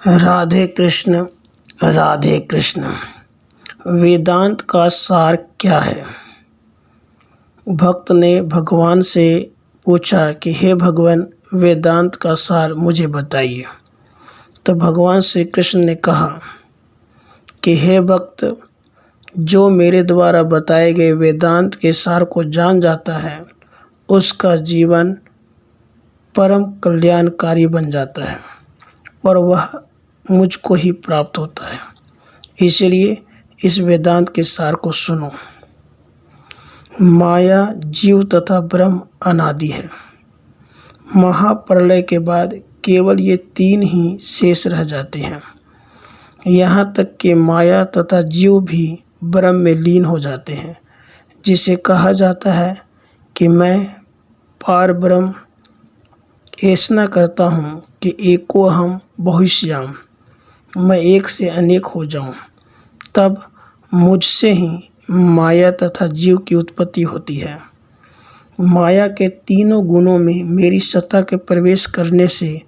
राधे कृष्ण। राधे कृष्ण। वेदांत का सार क्या है? भक्त ने भगवान से पूछा कि हे भगवान, वेदांत का सार मुझे बताइए। तो भगवान श्री कृष्ण ने कहा कि हे भक्त, जो मेरे द्वारा बताए गए वेदांत के सार को जान जाता है, उसका जीवन परम कल्याणकारी बन जाता है और वह मुझको ही प्राप्त होता है। इसलिए इस वेदांत के सार को सुनो। माया, जीव तथा ब्रह्म अनादि है। महाप्रलय के बाद केवल ये तीन ही शेष रह जाते हैं। यहाँ तक कि माया तथा जीव भी ब्रह्म में लीन हो जाते हैं, जिसे कहा जाता है कि मैं पार ब्रह्म ऐसा करता हूँ कि एको अहम बहुश्याम, मैं एक से अनेक हो जाऊँ। तब मुझसे ही माया तथा जीव की उत्पत्ति होती है। माया के तीनों गुणों में मेरी सत्ता के प्रवेश करने से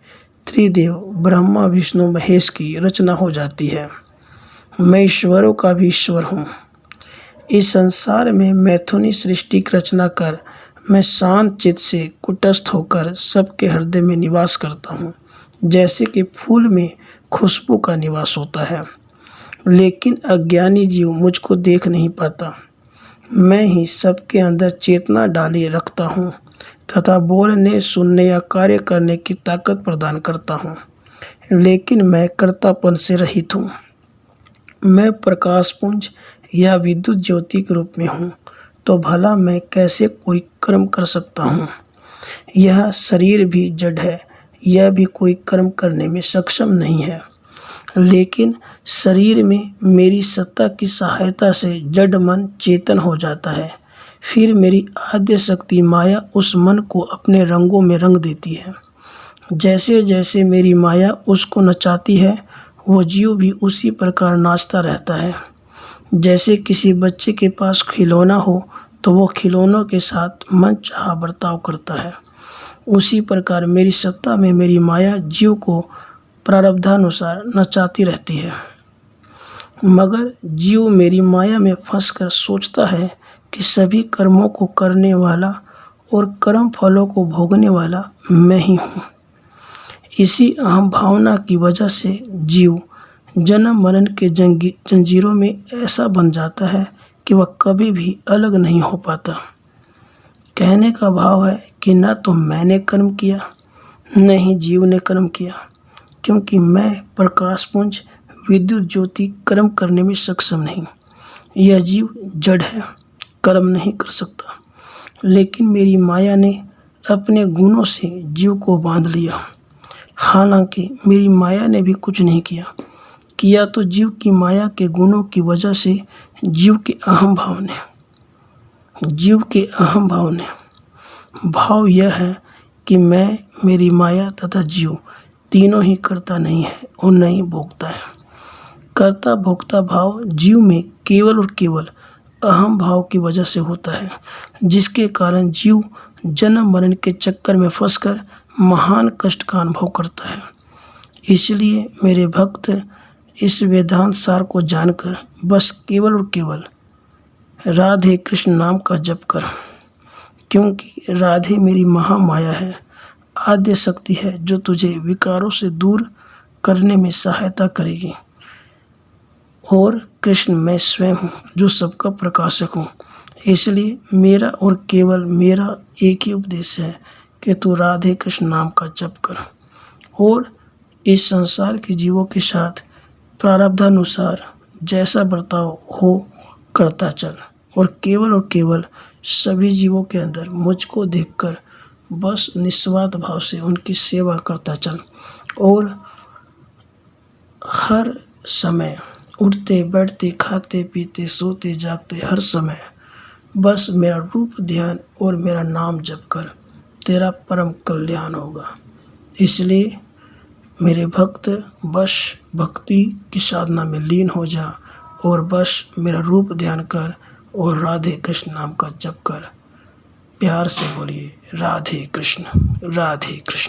त्रिदेव ब्रह्मा विष्णु महेश की रचना हो जाती है। मैं ईश्वरों का भी ईश्वर हूँ। इस संसार में मैथुनी सृष्टि की रचना कर मैं शांत चित्त से कुटस्थ होकर सबके हृदय में निवास करता हूँ, जैसे कि फूल में खुशबू का निवास होता है। लेकिन अज्ञानी जीव मुझको देख नहीं पाता। मैं ही सबके अंदर चेतना डाले रखता हूँ तथा बोलने, सुनने या कार्य करने की ताकत प्रदान करता हूँ, लेकिन मैं कर्तापन से रहित हूँ। मैं प्रकाशपुंज या विद्युत ज्योति के रूप में हूँ, तो भला मैं कैसे कोई कर्म कर सकता हूँ? यह शरीर भी जड़ है, यह भी कोई कर्म करने में सक्षम नहीं है। लेकिन शरीर में मेरी सत्ता की सहायता से जड़ मन चेतन हो जाता है। फिर मेरी आद्य शक्ति माया उस मन को अपने रंगों में रंग देती है। जैसे जैसे मेरी माया उसको नचाती है, वो जीव भी उसी प्रकार नाचता रहता है। जैसे किसी बच्चे के पास खिलौना हो तो वो खिलौनों के साथ मनचाहा बर्ताव करता है, उसी प्रकार मेरी सत्ता में मेरी माया जीव को प्रारब्धानुसार नचाती रहती है। मगर जीव मेरी माया में फंसकर सोचता है कि सभी कर्मों को करने वाला और कर्म फलों को भोगने वाला मैं ही हूँ। इसी अहम भावना की वजह से जीव जन्म मरण के जंजीरों में ऐसा बन जाता है कि वह कभी भी अलग नहीं हो पाता। कहने का भाव है कि न तो मैंने कर्म किया, न ही जीव ने कर्म किया, क्योंकि मैं प्रकाशपुंज विद्युत ज्योति कर्म करने में सक्षम नहीं। यह जीव जड़ है, कर्म नहीं कर सकता। लेकिन मेरी माया ने अपने गुणों से जीव को बांध लिया। हालांकि मेरी माया ने भी कुछ नहीं किया तो जीव की माया के गुणों की वजह से जीव के अहम भाव ने भाव यह है कि मैं, मेरी माया तथा जीव तीनों ही करता नहीं है और न ही भोगता है। कर्ता भोक्ता भाव जीव में केवल और केवल अहम भाव की वजह से होता है, जिसके कारण जीव जन्म मरण के चक्कर में फंसकर महान कष्ट का अनुभव करता है। इसलिए मेरे भक्त इस वेदांत सार को जानकर बस केवल और केवल राधे कृष्ण नाम का जप कर, क्योंकि राधे मेरी महामाया है, आद्य शक्ति है जो तुझे विकारों से दूर करने में सहायता करेगी। और कृष्ण मैं स्वयं हूँ जो सबका प्रकाशक हूँ। इसलिए मेरा और केवल मेरा एक ही उपदेश है कि तू राधे कृष्ण नाम का जप कर और इस संसार के जीवों के साथ प्रारब्धानुसार जैसा बर्ताव हो करता चल, और केवल सभी जीवों के अंदर मुझको देखकर बस निस्वार्थ भाव से उनकी सेवा करता चल। और हर समय उठते बैठते खाते पीते सोते जागते हर समय बस मेरा रूप ध्यान और मेरा नाम जप कर, तेरा परम कल्याण होगा। इसलिए मेरे भक्त बस भक्ति की साधना में लीन हो जा और बस मेरा रूप ध्यान कर और राधे कृष्ण नाम का जप कर। प्यार से बोलिए राधे कृष्ण, राधे कृष्ण।